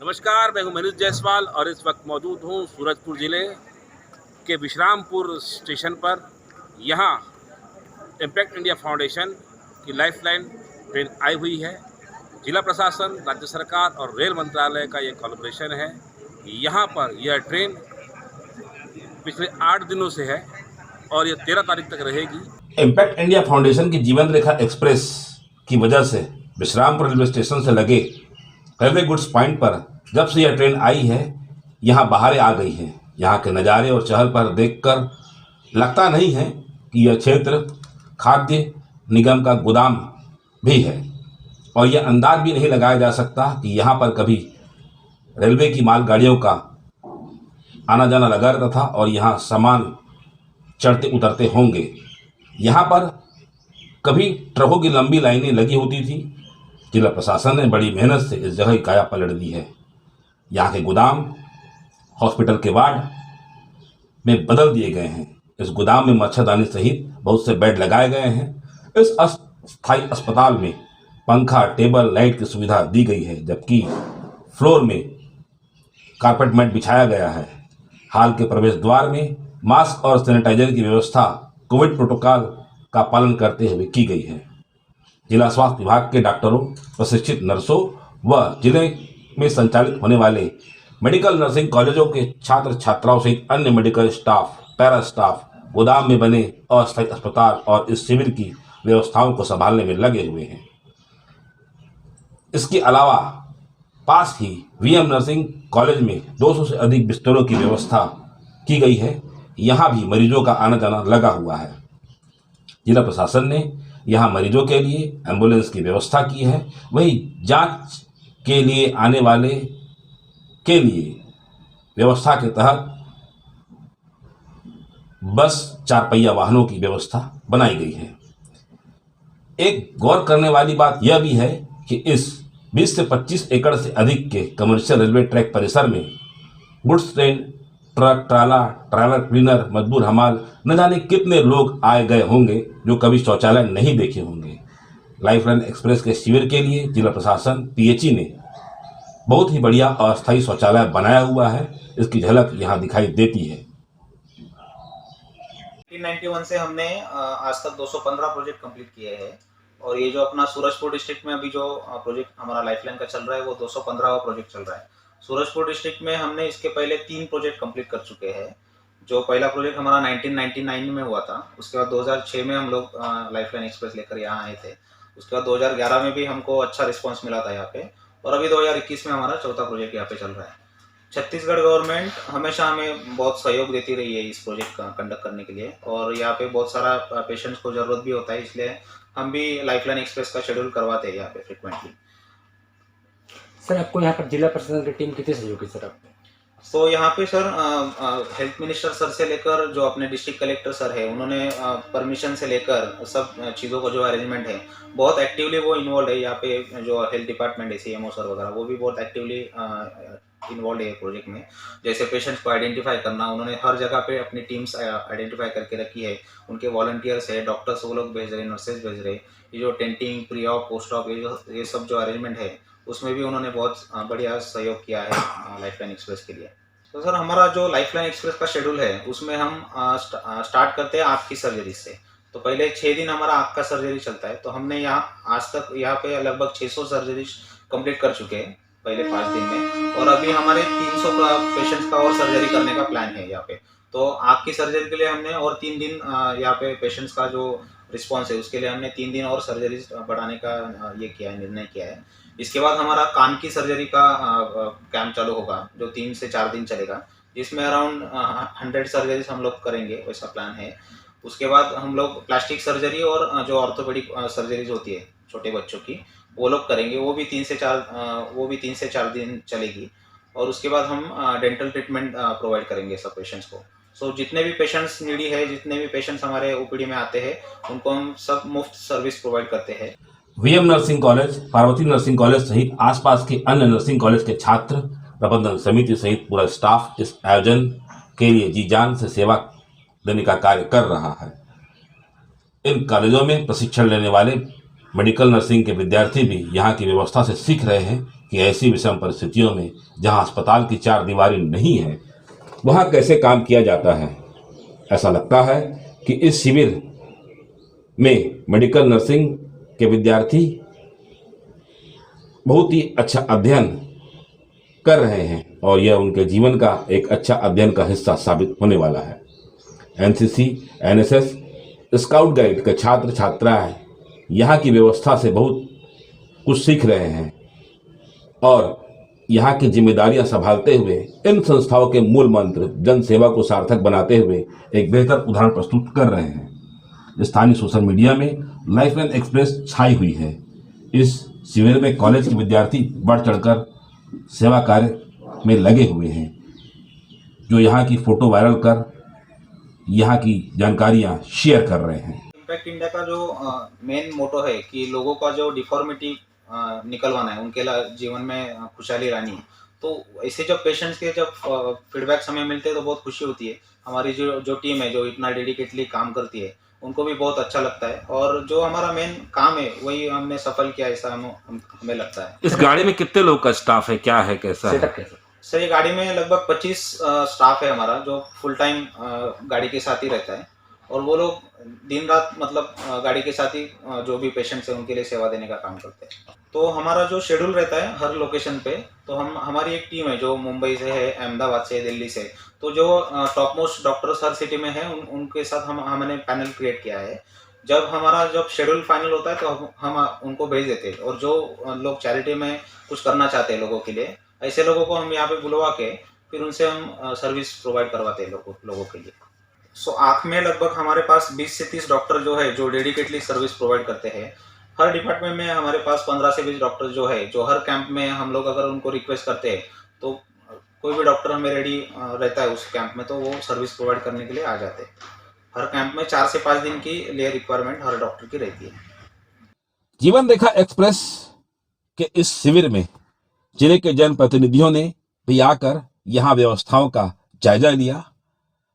नमस्कार, मैं हूं मनीष जायसवाल और इस वक्त मौजूद हूं सूरजपुर ज़िले के विश्रामपुर स्टेशन पर। यहां इम्पैक्ट इंडिया फाउंडेशन की लाइफलाइन ट्रेन आई हुई है। जिला प्रशासन, राज्य सरकार और रेल मंत्रालय का ये कोलैबोरेशन है। यहां पर यह ट्रेन पिछले 8 दिनों से है और ये 13 तारीख तक रहेगी। इम्पैक्ट इंडिया फाउंडेशन की जीवन रेखा एक्सप्रेस की वजह से विश्रामपुर रेलवे स्टेशन से लगे रेलवे गुड्स पॉइंट पर जब से यह ट्रेन आई है, यहाँ बहारें आ गई हैं। यहाँ के नज़ारे और चहल पहल देखकर लगता नहीं है कि यह क्षेत्र खाद्य निगम का गोदाम भी है, और यह अंदाज भी नहीं लगाया जा सकता कि यहाँ पर कभी रेलवे की मालगाड़ियों का आना जाना लगा रहता था और यहाँ सामान चढ़ते उतरते होंगे। यहाँ पर कभी ट्रकों की लंबी लाइनें लगी होती थी। जिला प्रशासन ने बड़ी मेहनत से इस जगह की काया पलट दी है। यहाँ के गोदाम हॉस्पिटल के वार्ड में बदल दिए गए हैं। इस गोदाम में मच्छरदानी सहित बहुत से बेड लगाए गए हैं। इस अस्थायी अस्पताल में पंखा, टेबल, लाइट की सुविधा दी गई है, जबकि फ्लोर में कारपेट मैट बिछाया गया है। हाल के प्रवेश द्वार में मास्क और सैनिटाइजर की व्यवस्था कोविड प्रोटोकॉल का पालन करते हुए की गई है। जिला स्वास्थ्य विभाग के डॉक्टरों, प्रशिक्षित नर्सों व जिले में संचालित होने वाले मेडिकल नर्सिंग कॉलेजों के छात्र छात्राओं सहित अन्य मेडिकल स्टाफ, पैरा स्टाफ गोदाम में बने अस्थायी अस्पताल और इस शिविर की व्यवस्थाओं को संभालने में लगे हुए हैं। इसके अलावा पास ही वीएम नर्सिंग कॉलेज में 200 से अधिक बिस्तरों की व्यवस्था की गई है। यहाँ भी मरीजों का आना जाना लगा हुआ है। जिला प्रशासन ने यहाँ मरीजों के लिए एम्बुलेंस की व्यवस्था की है। वहीं जांच के लिए आने वाले के लिए व्यवस्था के तहत बस 4 पहिया वाहनों की व्यवस्था बनाई गई है। एक गौर करने वाली बात यह भी है कि इस 20 से 25 एकड़ से अधिक के कमर्शियल रेलवे ट्रैक परिसर में गुड्स ट्रेन, ट्रक, ट्राला, ट्रैवलर क्लीनर, मजदूर हमाल, न जाने कितने लोग आए गए होंगे जो कभी शौचालय नहीं देखे होंगे। लाइफलाइन एक्सप्रेस के शिविर के लिए जिला प्रशासन पीएचई ने बहुत ही बढ़िया अस्थायी शौचालय बनाया हुआ है। इसकी झलक यहाँ दिखाई देती है। 1991 से हमने आज तक 215 प्रोजेक्ट कंप्लीट किए हैं, और ये जो अपना सूरजपुर डिस्ट्रिक्ट में अभी जो प्रोजेक्ट हमारा लाइफलाइन का चल रहा है वो 215वां प्रोजेक्ट चल रहा है। सूरजपुर डिस्ट्रिक्ट में हमने इसके पहले 3 प्रोजेक्ट कंप्लीट कर चुके हैं। जो पहला प्रोजेक्ट हमारा 1999 में हुआ था, उसके बाद 2006 में हम लोग लाइफलाइन एक्सप्रेस लेकर यहाँ आए थे। उसके बाद 2011 में भी हमको अच्छा रिस्पॉन्स मिला था यहाँ पे, और अभी 2021 में हमारा चौथा प्रोजेक्ट यहाँ पे चल रहा है। छत्तीसगढ़ गवर्नमेंट हमेशा हमें बहुत सहयोग देती रही है इस प्रोजेक्ट का कंडक्ट करने के लिए, और यहाँ पे बहुत सारा पेशेंट्स को ज़रूरत भी होता है, इसलिए हम भी लाइफलाइन एक्सप्रेस का शेड्यूल करवाते हैं यहाँ पे फ्रिक्वेंटली। सर, आपको यहाँ पर जिला प्रशासन की टीम कितनी सहयोगी सर आपको? तो यहाँ पे सर हेल्थ मिनिस्टर सर से लेकर जो अपने डिस्ट्रिक्ट कलेक्टर सर है, उन्होंने परमिशन से लेकर सब चीज़ों को जो अरेंजमेंट है बहुत एक्टिवली वो इन्वॉल्व है। यहाँ पे जो हेल्थ डिपार्टमेंट है, सीएमओ सर वगैरह, वो भी बहुत एक्टिवली इन्वॉल्व है प्रोजेक्ट में। जैसे पेशेंट्स को आइडेंटिफाई करना, उन्होंने हर जगह पे अपनी टीम्स आइडेंटिफाई करके रखी है। उनके वॉलंटियर्स है, डॉक्टर्स वो लोग भेज रहे हैं, नर्सेज भेज रहे हैं। ये जो tenting, pre op, post op, ये सब जो अरेंजमेंट है उसमें भी उन्होंने बहुत बढ़िया सहयोग किया है लाइफलाइन एक्सप्रेस के लिए। तो सर हमारा जो लाइफलाइन एक्सप्रेस का शेड्यूल है उसमें हम स्टार्ट करते हैं आँख की सर्जरी से। तो पहले 6 दिन हमारा आँख का सर्जरी चलता है। तो हमने यहाँ आज तक यहाँ पे लगभग 600 सर्जरी कंप्लीट कर चुके हैं पहले 5 दिन में, और अभी हमारे 300 पेशेंट्स का और सर्जरी करने का प्लान है यहाँ पे। तो आँख की सर्जरी के लिए हमने और 3 दिन यहाँ पे पेशेंट्स का जो रिस्पॉन्स है उसके लिए हमने 3 दिन और सर्जरी बढ़ाने का ये किया है, निर्णय किया है। इसके बाद हमारा कान की सर्जरी का कैंप चालू होगा जो 3 से 4 दिन चलेगा, जिसमें अराउंड 100 सर्जरीज हम लोग करेंगे, वैसा प्लान है। उसके बाद हम लोग प्लास्टिक सर्जरी और जो ऑर्थोपेडिक सर्जरीज होती है छोटे बच्चों की, वो लोग करेंगे। वो भी 3 से 4 दिन चलेगी। और उसके बाद हम डेंटल ट्रीटमेंट प्रोवाइड करेंगे सब पेशेंट्स को। सो जितने भी पेशेंट्स नीडी है, जितने भी पेशेंट्स हमारे ओपीडी में आते हैं, उनको हम सब मुफ्त सर्विस प्रोवाइड करते हैं। VM nursing college, Parvati nursing college सहित आसपास के अन्य नर्सिंग कॉलेज के छात्र, प्रबंधन समिति सहित पूरा स्टाफ इस आयोजन के लिए जी जान से सेवा देने का कार्य कर रहा है। इन कॉलेजों में प्रशिक्षण लेने वाले मेडिकल नर्सिंग के विद्यार्थी भी यहाँ की व्यवस्था से सीख रहे हैं। कि ऐसी विषम परिस्थितियों में जहां अस्पताल की चार दीवारी नहीं है वहां कैसे काम किया जाता है। ऐसा लगता है कि इस शिविर में मेडिकल नर्सिंग के विद्यार्थी बहुत ही अच्छा अध्ययन कर रहे हैं और यह उनके जीवन का एक अच्छा अध्ययन का हिस्सा साबित होने वाला है। एनसीसी, एनएसएस, स्काउट गाइड के छात्र छात्राएं यहाँ की व्यवस्था से बहुत कुछ सीख रहे हैं और यहाँ की जिम्मेदारियां संभालते हुए इन संस्थाओं के मूल मंत्र जन सेवा को सार्थक बनाते हुए एक बेहतर उदाहरण प्रस्तुत कर रहे हैं। स्थानीय सोशल मीडिया में लाइफलाइन एक्सप्रेस छाई हुई है। इस शिविर में कॉलेज के विद्यार्थी बढ़ चढ़कर सेवा कार्य में लगे हुए हैं, जो यहाँ की फोटो वायरल कर यहाँ की जानकारियाँ शेयर कर रहे हैं। इम्पैक्ट इंडिया का जो मेन मोटो है कि लोगों का जो डिफॉर्मिटी निकलवाना है, उनके जीवन में खुशहाली लानी है। तो ऐसे जब पेशेंट्स के जब फीडबैक्स हमें मिलते हैं तो बहुत खुशी होती है। हमारी जो टीम है जो इतना डेडिकेटली काम करती है उनको भी बहुत अच्छा लगता है और जो हमारा मेन काम है वही हमने सफल किया ऐसा हमें लगता है। इस गाड़ी में कितने लोग का स्टाफ है, क्या है, कैसा है? सेटअप कैसा? सर ये गाड़ी में लगभग 25 स्टाफ है हमारा जो फुल टाइम गाड़ी के साथ ही रहता है और वो लोग दिन रात मतलब गाड़ी के साथ ही जो भी पेशेंट्स हैं उनके लिए सेवा देने का काम करते हैं। तो हमारा जो शेड्यूल रहता है हर लोकेशन पे, तो हमारी एक टीम है जो मुंबई से है, अहमदाबाद से, दिल्ली से, तो जो टॉप मोस्ट डॉक्टर्स हर सिटी में है उनके साथ हमने पैनल क्रिएट किया है। जब शेड्यूल फाइनल होता है तो हम उनको भेज देते हैं और जो लोग चैरिटी में कुछ करना चाहते हैं लोगों के लिए, ऐसे लोगों को हम यहाँ पे बुलवा के फिर उनसे हम सर्विस प्रोवाइड करवाते हैं लोगों के लिए। सो आँख में लगभग हमारे पास 20 से 30 डॉक्टर जो है जो डेडिकेटली सर्विस प्रोवाइड करते हैं। हर डिपार्टमेंट में हमारे पास 15 से 20 डॉक्टर जो है जो हर कैंप में हम लोग अगर उनको रिक्वेस्ट करते हैं तो कोई भी डॉक्टर हमें रेडी रहता है उस कैंप में, तो वो सर्विस प्रोवाइड करने के लिए आ जाते हैं। हर कैंप में 4 से 5 दिन की लिए रिक्वायरमेंट हर डॉक्टर की रहती है। जीवन रेखा एक्सप्रेस के इस शिविर में जिले के जनप्रतिनिधियों ने भी आकर यहाँ व्यवस्थाओं का जायजा लिया,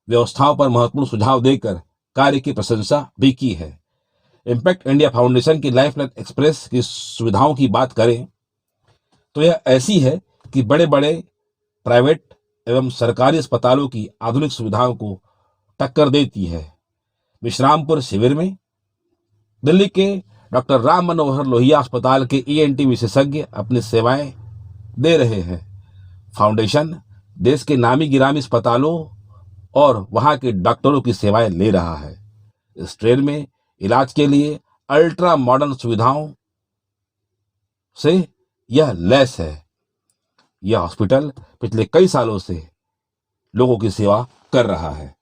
व्यवस्थाओं पर महत्वपूर्ण सुझाव देकर कार्य की प्रशंसा भी की है। इम्पैक्ट इंडिया फाउंडेशन की लाइफलाइन एक्सप्रेस की सुविधाओं की बात करें तो यह ऐसी है कि बड़े बड़े प्राइवेट एवं सरकारी अस्पतालों की आधुनिक सुविधाओं को टक्कर देती है। विश्रामपुर शिविर में दिल्ली के डॉक्टर राम मनोहर लोहिया अस्पताल के ENT विशेषज्ञ अपनी सेवाएं दे रहे हैं। फाउंडेशन देश के नामी गिरामी अस्पतालों और वहां के डॉक्टरों की सेवाएं ले रहा है। इस ट्रेन में इलाज के लिए अल्ट्रा मॉडर्न सुविधाओं से यह लैस है। यह हॉस्पिटल पिछले कई सालों से लोगों की सेवा कर रहा है।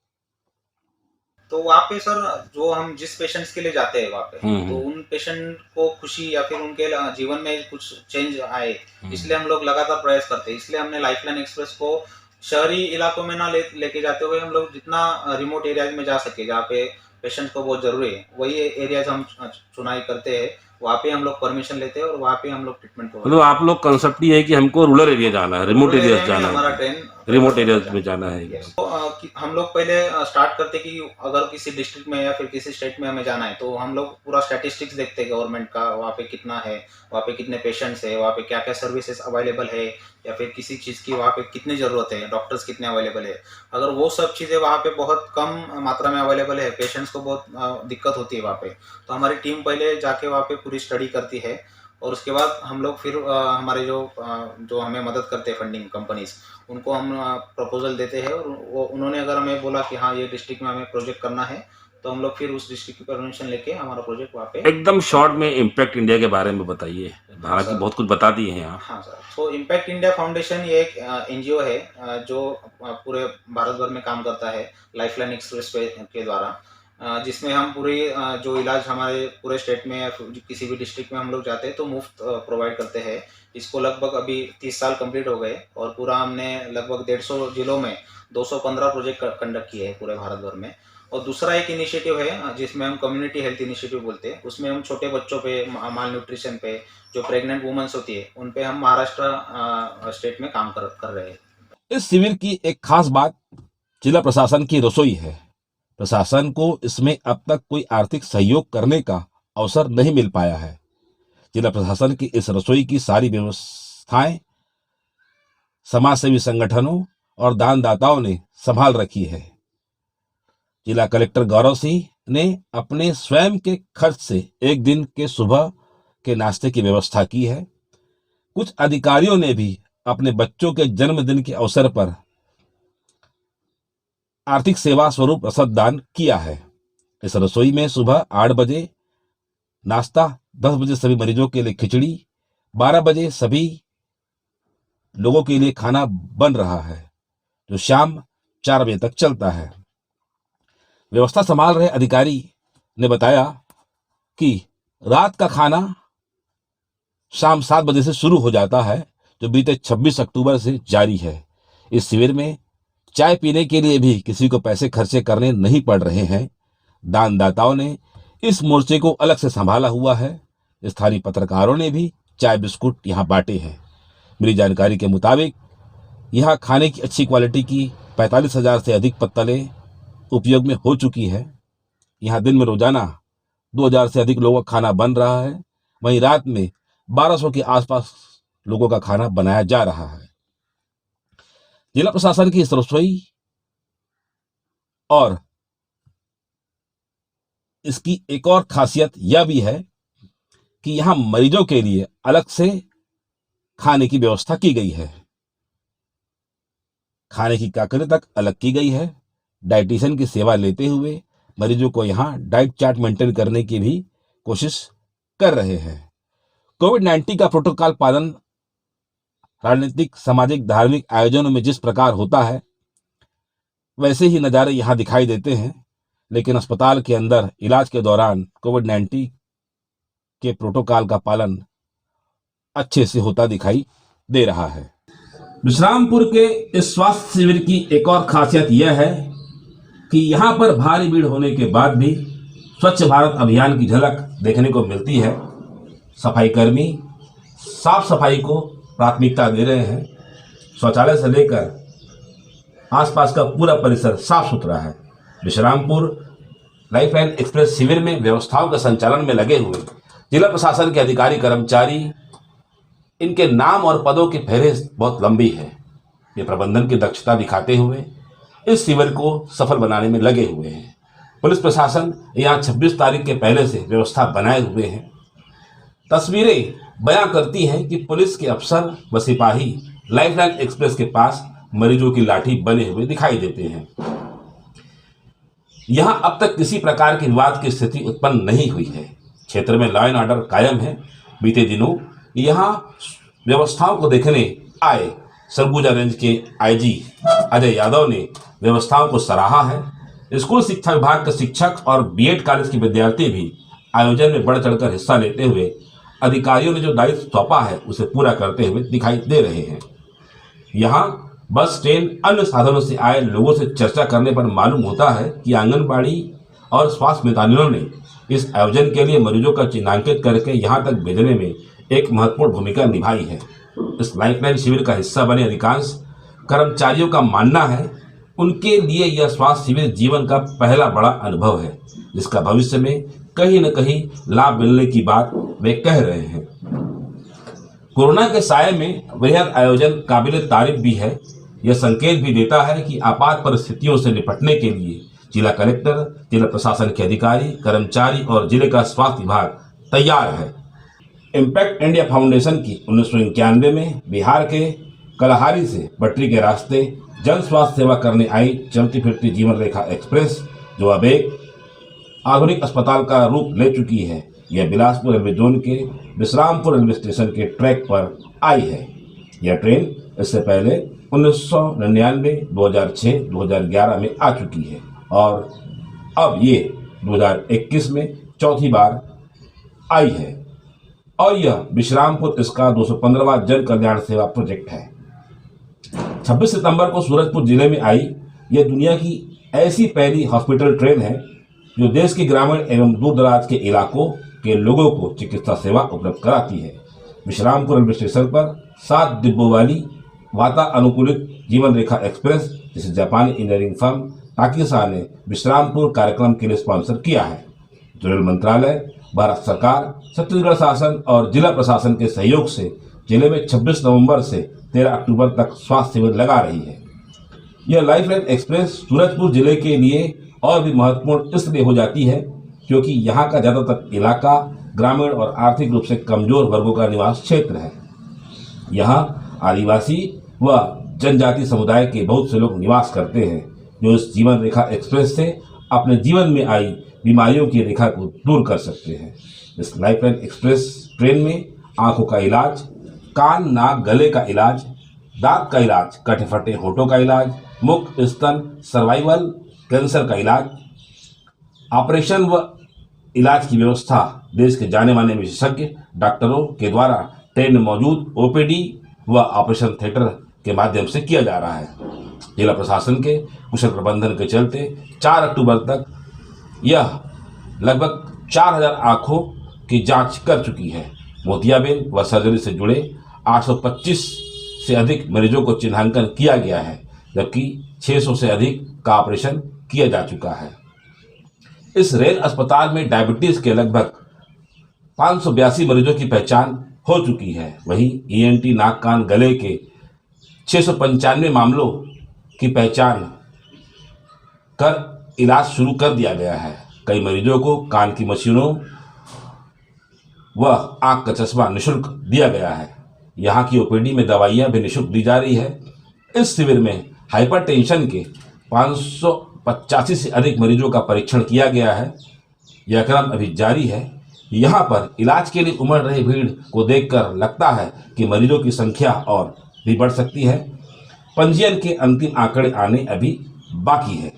तो वहाँ पे सर जो हम जिस पेशेंट्स के लिए जाते हैं वहाँ पे, तो उन पेशेंट को खुशी या फिर उनके जीवन में कुछ चेंज आए, इसलिए हम लोग लगातार प्रयास करते हैं। इसलिए हमने लाइफलाइन एक्सप्रेस को शहरी इलाकों में ना लेके जाते हुए हम लोग जितना रिमोट एरियाज में जा सके जहाँ पे पेशेंट को बहुत जरूरी है वही एरियाज हम चुनाई करते हैं। वहाँ पे हम लोग परमिशन लेते हैं और वहाँ पे हम लोग ट्रीटमेंट करते हैं। मतलब आप लोग कंसेप्ट ये है कि हमको रूरल एरिया जाना है, रिमोट एरिया जाना है, हमारा ट्रेन रिमोट एरिया में जाना है। तो हम लोग पहले स्टार्ट करते कि अगर किसी डिस्ट्रिक्ट में या फिर किसी स्टेट में हमें जाना है तो हम लोग पूरा स्टैटिस्टिक्स देखते हैं गवर्नमेंट का, वहाँ पे कितना है, वहाँ पे कितने पेशेंट्स है, वहाँ पे क्या क्या सर्विसेज अवेलेबल है या फिर किसी चीज़ की वहाँ पे कितनी ज़रूरत है, डॉक्टर्स कितने अवेलेबल है। अगर वो सब चीज़ें वहाँ पे बहुत कम मात्रा में अवेलेबल है, पेशेंट्स को बहुत दिक्कत होती है वहाँ पे, तो हमारी टीम पहले जाके वहाँ पे पूरी स्टडी करती है और उसके बाद हम लोग फिर हमारे जो हमें मदद करते हैं फंडिंग कंपनीज, उनको हम प्रपोजल देते हैं और वो उन्होंने अगर हमें बोला कि हाँ ये डिस्ट्रिक्ट में हमें प्रोजेक्ट करना है तो हम लोग फिर उस डिस्ट्रिक्ट की परमिशन लेके हमारा प्रोजेक्ट वहाँ पे। एकदम शॉर्ट में इम्पैक्ट इंडिया के बारे में बताइए, हालांकि बहुत कुछ बता दिए हैं आप। हाँ सर, तो इम्पैक्ट इंडिया फाउंडेशन ये एक NGO है जो पूरे भारत भर में काम करता है लाइफलाइन एक्सप्रेस के द्वारा, जिसमें हम पूरी जो इलाज हमारे पूरे स्टेट में या किसी भी डिस्ट्रिक्ट में हम लोग जाते हैं तो मुफ्त प्रोवाइड करते हैं। इसको लगभग अभी 30 साल कंप्लीट हो गए और पूरा हमने लगभग 150 जिलों में 215 प्रोजेक्ट कंडक्ट किए हैं पूरे भारत भर में। और दूसरा एक इनिशिएटिव है जिसमें हम कम्युनिटी हेल्थ इनिशिएटिव बोलते हैं, उसमें हम छोटे बच्चों पे, माल न्यूट्रिशन पे, जो प्रेग्नेंट वुमेन्स होती है उन पे हम महाराष्ट्र स्टेट में काम कर रहे हैं। इस शिविर की एक खास बात जिला प्रशासन की रसोई है। प्रशासन को इसमें अब तक कोई आर्थिक सहयोग करने का अवसर नहीं मिल पाया है। जिला प्रशासन की इस रसोई की सारी व्यवस्था व्यवस्थाएं समाजसेवी संगठनों और दानदाताओं ने संभाल रखी है। जिला कलेक्टर गौरव सिंह ने अपने स्वयं के खर्च से एक दिन के सुबह के नाश्ते की व्यवस्था की है। कुछ अधिकारियों ने भी अपने बच्चों के जन्मदिन के अवसर पर आर्थिक सेवा स्वरूप रसद दान किया है। इस रसोई में सुबह 8 बजे नाश्ता, 10 बजे सभी मरीजों के लिए खिचड़ी, 12 बजे सभी लोगों के लिए खाना बन रहा है, जो शाम 4 बजे तक चलता है। व्यवस्था संभाल रहे अधिकारी ने बताया कि रात का खाना शाम 7 बजे से शुरू हो जाता है, जो बीते 26 अक्टूबर से जारी है। इस शिविर में चाय पीने के लिए भी किसी को पैसे खर्चे करने नहीं पड़ रहे हैं। दानदाताओं ने इस मोर्चे को अलग से संभाला हुआ है। स्थानीय पत्रकारों ने भी चाय बिस्कुट यहाँ बांटे हैं। मिली जानकारी के मुताबिक यहाँ खाने की अच्छी क्वालिटी की 45,000 से अधिक पत्तलें उपयोग में हो चुकी है। यहाँ दिन में रोजाना 2,000 से अधिक लोगों का खाना बन रहा है। वहीं रात में 1200 के आसपास लोगों का खाना बनाया जा रहा है। जिला प्रशासन की इस रसोई और इसकी एक और खासियत यह भी है कि यहाँ मरीजों के लिए अलग से खाने की व्यवस्था की गई है। खाने की काकरे तक अलग की गई है। डाइटिशियन की सेवा लेते हुए मरीजों को यहाँ डाइट चार्ट मेंटेन करने की भी कोशिश कर रहे हैं। कोविड-19 का प्रोटोकॉल पालन राजनीतिक, सामाजिक, धार्मिक आयोजनों में जिस प्रकार होता है वैसे ही नज़ारे यहाँ दिखाई देते हैं, लेकिन अस्पताल के अंदर इलाज के दौरान कोविड-19 के प्रोटोकॉल का पालन अच्छे से होता दिखाई दे रहा है। विश्रामपुर के इस स्वास्थ्य शिविर की एक और खासियत यह है कि यहाँ पर भारी भीड़ होने के बाद भी स्वच्छ भारत अभियान की झलक देखने को मिलती है। सफाई कर्मी साफ सफाई को प्राथमिकता दे रहे हैं। शौचालय से लेकर आसपास का पूरा परिसर साफ सुथरा है। विश्रामपुर लाइफलाइन एक्सप्रेस शिविर में व्यवस्थाओं के संचालन में लगे हुए जिला प्रशासन के अधिकारी कर्मचारी, इनके नाम और पदों की फहरिस्त बहुत लंबी है। ये प्रबंधन की दक्षता दिखाते हुए इस शिविर को सफल बनाने में लगे हुए हैं। पुलिस प्रशासन यहाँ 26 तारीख के पहले से व्यवस्था बनाए हुए हैं। तस्वीरें बयां करती हैं कि पुलिस के अफसर व सिपाही लाइफलाइन एक्सप्रेस के पास मरीजों की लाठी बने हुए दिखाई देते हैं। यहां अब तक किसी प्रकार के विवाद की स्थिति उत्पन्न नहीं हुई है। क्षेत्र में लॉ एंड ऑर्डर कायम है। बीते दिनों यहां व्यवस्थाओं को देखने आए सरगुजा रेंज के आईजी अजय यादव ने व्यवस्थाओं को सराहा है। स्कूल शिक्षा विभाग के शिक्षक और बीएड कॉलेज के विद्यार्थी भी आयोजन में बढ़ चढ़कर हिस्सा लेते हुए अधिकारियों ने जो दायित्व सौंपा है उसे पूरा करते हुए दिखाई दे रहे हैं। यहाँ बस, ट्रेन, अन्य साधनों से आए लोगों से चर्चा करने पर मालूम होता है कि आंगनबाड़ी और स्वास्थ्य मितानिनों ने इस आयोजन के लिए मरीजों का चिन्हांकित करके यहाँ तक भेजने में एक महत्वपूर्ण भूमिका निभाई है। इस लाइफलाइन शिविर का हिस्सा बने अधिकांश कर्मचारियों का मानना है उनके लिए यह स्वास्थ्य शिविर जीवन का पहला बड़ा अनुभव है, जिसका भविष्य में कहीं न कहीं लाभ मिलने की बात वे कह रहे हैं। कोरोना के साये में वृहद आयोजन काबिल तारीफ भी है। यह संकेत भी देता है कि आपात परिस्थितियों से निपटने के लिए जिला कलेक्टर, जिला प्रशासन के अधिकारी, कर्मचारी और जिले का स्वास्थ्य विभाग तैयार है। इम्पैक्ट इंडिया फाउंडेशन की 1991 में बिहार के कलहारी से पटरी के रास्ते जन स्वास्थ्य सेवा करने आई चलती फिरती जीवन रेखा एक्सप्रेस, जो अब एक आधुनिक अस्पताल का रूप ले चुकी है, यह बिलासपुर रेलवे जोन के विश्रामपुर रेलवे स्टेशन के ट्रैक पर आई है। यह ट्रेन इससे पहले 1999, 2006, 2011 में आ चुकी है और अब ये 2021 में चौथी बार आई है और यह विश्रामपुर इसका 215वां जन कल्याण सेवा प्रोजेक्ट है। 26 सितंबर को सूरजपुर जिले में आई यह दुनिया की ऐसी पहली हॉस्पिटल ट्रेन है जो देश के ग्रामीण एवं दूर दराज के इलाकों के लोगों को चिकित्सा सेवा उपलब्ध कराती है। विश्रामपुर रेलवे स्टेशन पर 7 डिब्बों वाली वातानुकूलित जीवन रेखा एक्सप्रेस, जिसे जापानी इंजीनियरिंग फर्म टाकीसा ने विश्रामपुर कार्यक्रम के लिए स्पॉन्सर किया है, जो रेल मंत्रालय भारत सरकार, छत्तीसगढ़ शासन और जिला प्रशासन के सहयोग से जिले में 26 नवंबर से 13 अक्टूबर तक स्वास्थ्य शिविर लगा रही है। यह लाइफलाइन एक्सप्रेस सूरजपुर जिले के लिए और भी महत्वपूर्ण इसलिए हो जाती है क्योंकि यहाँ का ज़्यादातर इलाका ग्रामीण और आर्थिक रूप से कमजोर वर्गों का निवास क्षेत्र है। यहाँ आदिवासी व जनजाति समुदाय के बहुत से लोग निवास करते हैं जो इस जीवन रेखा एक्सप्रेस से अपने जीवन में आई बीमारियों की रेखा को दूर कर सकते हैं। इस लाइफलाइन एक्सप्रेस ट्रेन में आंखों का इलाज, कान नाक गले का इलाज, दांत का इलाज, कटे फटे होठों का इलाज, मुख स्तन सर्वाइवल कैंसर का इलाज, ऑपरेशन व इलाज की व्यवस्था देश के जाने माने विशेषज्ञ डॉक्टरों के द्वारा ट्रेन में मौजूद ओपीडी व ऑपरेशन थिएटर के माध्यम से किया जा रहा है। जिला प्रशासन के कुशल प्रबंधन के चलते 4 अक्टूबर तक यह लगभग 4000 आंखों की जांच कर चुकी है। मोतियाबिंद व सर्जरी से जुड़े 825 से अधिक मरीजों को चिन्हांकन किया गया है, जबकि 600 से अधिक का ऑपरेशन किया जा चुका है। इस रेल अस्पताल में डायबिटीज के लगभग 582 मरीजों की पहचान हो चुकी है। वहीं ईएनटी नाक कान गले के 695 मामलों की पहचान कर इलाज शुरू कर दिया गया है। कई मरीजों को कान की मशीनों व आंख का चश्मा निःशुल्क दिया गया है। यहाँ की ओपीडी में दवाइयाँ भी निःशुल्क दी जा रही है। इस शिविर में हाइपरटेंशन के 585 से अधिक मरीजों का परीक्षण किया गया है। यह क्रम अभी जारी है। यहाँ पर इलाज के लिए उमड़ रही भीड़ को देखकर लगता है कि मरीजों की संख्या और भी बढ़ सकती है। पंजीयन के अंतिम आंकड़े आने अभी बाकी है।